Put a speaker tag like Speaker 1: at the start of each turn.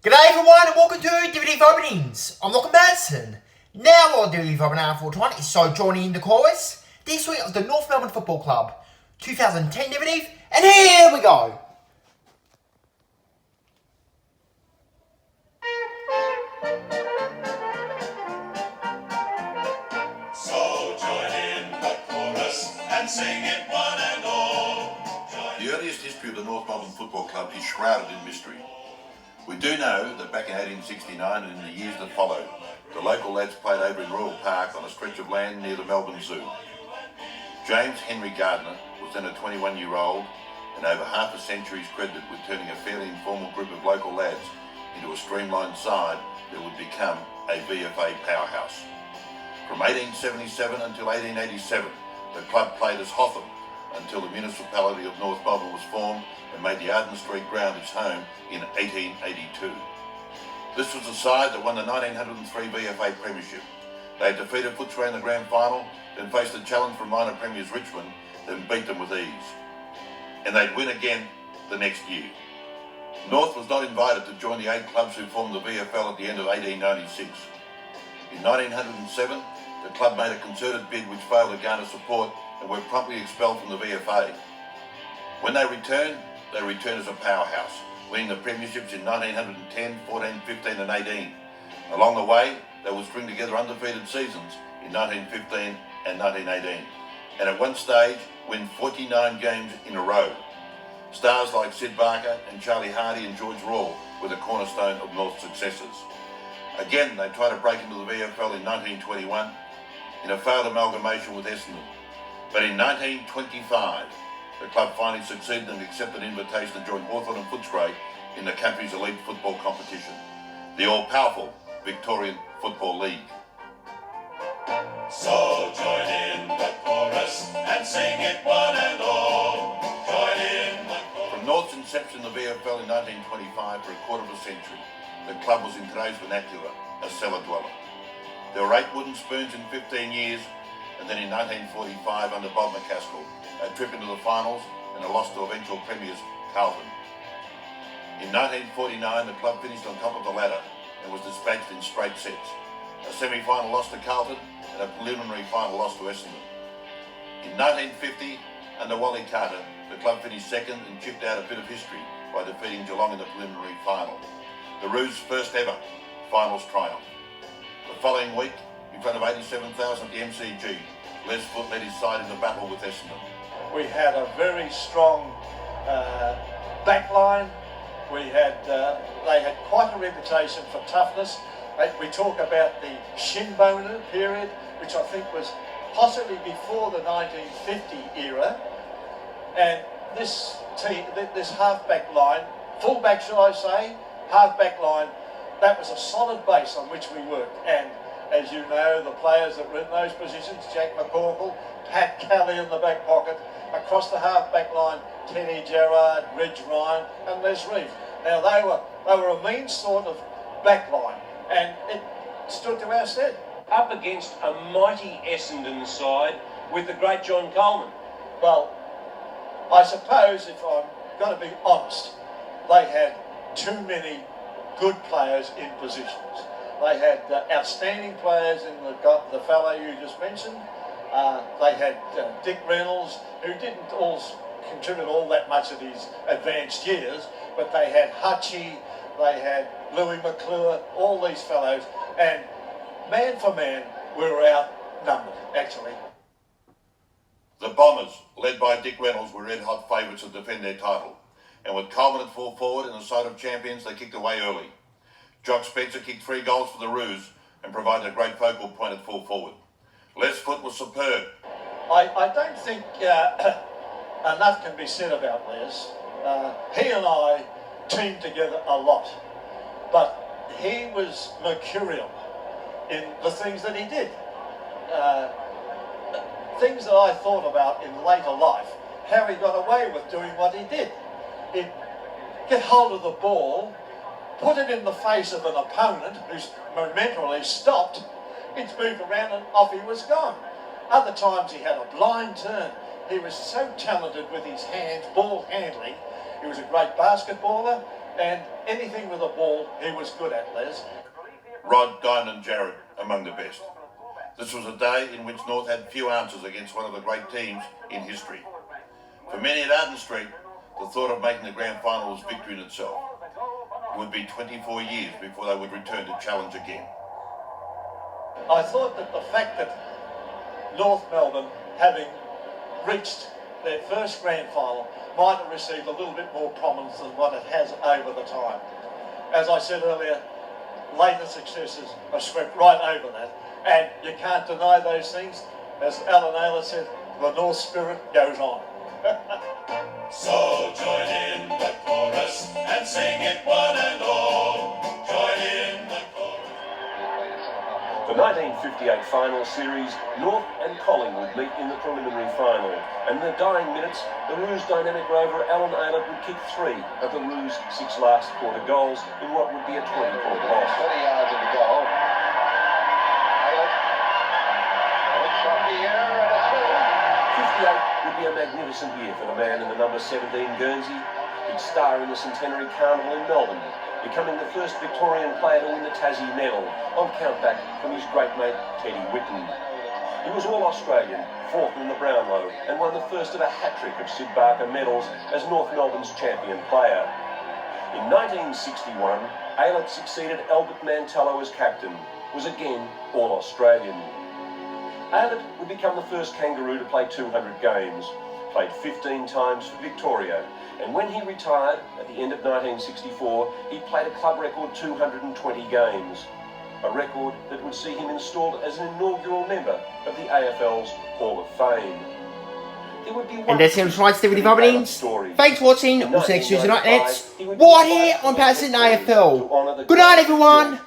Speaker 1: G'day everyone and welcome to DVD Openings. I'm Lachlan Madison. Now on DVD Opening R420, so joining the chorus, this week of the North Melbourne Football Club 2010 DVD, and here we go.
Speaker 2: So join in the chorus and sing it one and all.
Speaker 3: The earliest history of the North Melbourne Football Club is shrouded in mystery. We do know that back in 1869 and in the years that followed, the local lads played over in Royal Park on a stretch of land near the Melbourne Zoo. James Henry Gardner was then a 21-year-old and over half a century's credited with turning a fairly informal group of local lads into a streamlined side that would become a VFA powerhouse. From 1877 until 1887, the club played as Hotham until the municipality of North Melbourne was formed and made the Arden Street ground its home in 1882. This was the side that won the 1903 VFA Premiership. They had defeated Footscray in the grand final, then faced a challenge from minor premiers Richmond, then beat them with ease. And they'd win again the next year. North was not invited to join the 8 clubs who formed the VFL at the end of 1896. In 1907, the club made a concerted bid which failed to garner support and were promptly expelled from the VFA. When they returned as a powerhouse, winning the premierships in 1910, 14, 15 and 18. Along the way, they would string together undefeated seasons in 1915 and 1918, and at one stage win 49 games in a row. Stars like Sid Barker and Charlie Hardy and George Raw were the cornerstone of North's successes. Again, they tried to break into the VFL in 1921 in a failed amalgamation with Essendon. But in 1925, the club finally succeeded and accepted an invitation to join Hawthorn and Footscray in the country's elite football competition, the all-powerful Victorian Football League.
Speaker 2: So join in the chorus and sing it one and all. Join in the chorus.
Speaker 3: From North's inception in the VFL in 1925 for a quarter of a century, the club was in today's vernacular a cellar dweller. There were 8 wooden spoons in 15 years, and then in 1945 under Bob McCaskill, a trip into the finals and a loss to eventual premiers Carlton. In 1949 the club finished on top of the ladder and was dispatched in straight sets. A semi-final loss to Carlton and a preliminary final loss to Essendon. In 1950 under Wally Carter the club finished second and chipped out a bit of history by defeating Geelong in the preliminary final. The Roos' first ever finals triumph. The following week, in front of 87,000 at the MCG, Les Foot led his side in the battle with Essendon.
Speaker 4: We had a very strong backline. They had quite a reputation for toughness. We talk about the shin-boner period, which I think was possibly before the 1950 era. And this team, this half-back line, full-back shall I say, half-back line, that was a solid base on which we worked. And as you know, the players that were in those positions, Jack McCorkle, Pat Kelly in the back pocket, across the half-back line, Teddy Gerrard, Reg Ryan and Les Reeves. Now they were a mean sort of back line and it stood to our stead.
Speaker 5: Up against a mighty Essendon side with the great John Coleman.
Speaker 4: Well, I suppose if I'm going to be honest, they had too many good players in positions. They had outstanding players in the fellow you just mentioned. They had Dick Reynolds, who didn't contribute all that much of his advanced years, but they had Hutchie, they had Louis McClure, all these fellows, and man for man, we were outnumbered, actually.
Speaker 3: The Bombers, led by Dick Reynolds, were red-hot favourites to defend their title. And with Coleman at full forward and the side of champions, they kicked away early. Jock Spencer kicked 3 goals for the Roos and provided a great focal point at full forward. Les Foot was superb.
Speaker 4: I don't think enough can be said about Les. He and I teamed together a lot, but he was mercurial in the things that he did. Things that I thought about in later life, how he got away with doing what he did. He'd get hold of the ball, put it in the face of an opponent who's momentarily stopped, he'd move around and off he was gone. Other times he had a blind turn. He was so talented with his hands, ball handling. He was a great basketballer, and anything with a ball he was good at, Les.
Speaker 3: Rod, Dine and Jarrett among the best. This was a day in which North had few answers against one of the great teams in history. For many at Arden Street, the thought of making the grand final was victory in itself. It would be 24 years before they would return to challenge again.
Speaker 4: I thought that the fact that North Melbourne, having reached their first grand final, might have received a little bit more prominence than what it has over the time. As I said earlier, later successes have swept right over that, and you can't deny those things. As Alan Ayler said, the North spirit goes on.
Speaker 2: So join in the chorus and sing it one and all. Join in the chorus.
Speaker 5: The 1958 final series, North and Collingwood meet in the preliminary final, and in the dying minutes, the Roos dynamic rover Alan Ayler would kick 3 of the Roos 6 last quarter goals in what would be a 20-point loss.
Speaker 6: 20 yards of the goal. It's up the air and it's through.
Speaker 5: 58 would be a magnificent year for the man in the number 17 Guernsey. He'd star in the Centenary Carnival in Melbourne, becoming the first Victorian player to win the Tassie medal on countback from his great mate Teddy Whitten. He was All-Australian, 4th in the Brownlow, and won the first of a hat-trick of Sid Barker medals as North Melbourne's champion player. In 1961, Aylett succeeded Albert Mantello as captain, was again All-Australian. Aylett would become the first Kangaroo to play 200 games, played 15 times for Victoria, and when he retired at the end of 1964, he played a club record 220 games, a record that would see him installed as an inaugural member of the AFL's Hall of Fame. There would be one
Speaker 1: And that's him tonight's DVD Bobbins. Thanks for watching. We'll see you next Tuesday night. It's right here on Patterson AFL. Good night, everyone.